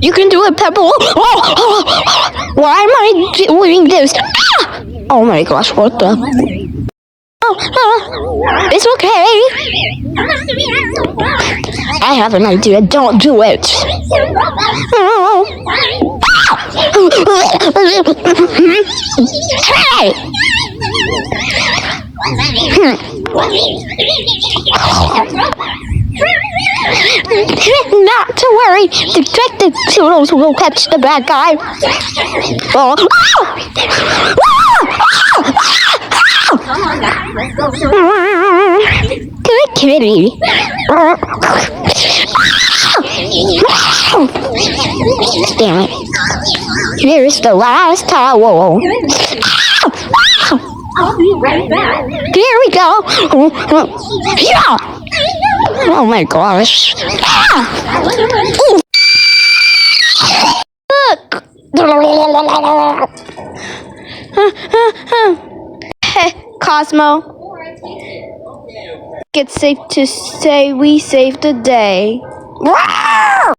You can do it, Pebble. Why am I doing this? Oh my gosh, what the? It's okay. I have an idea. Don't do it. Hey! Not to worry. Detective Toodles will catch the bad guy. Good kitty. Damn it. Here's the last towel. I'll be right back. Here we go. Yeah. Oh my gosh. Hey, Cosmo. It's safe to say we saved the day.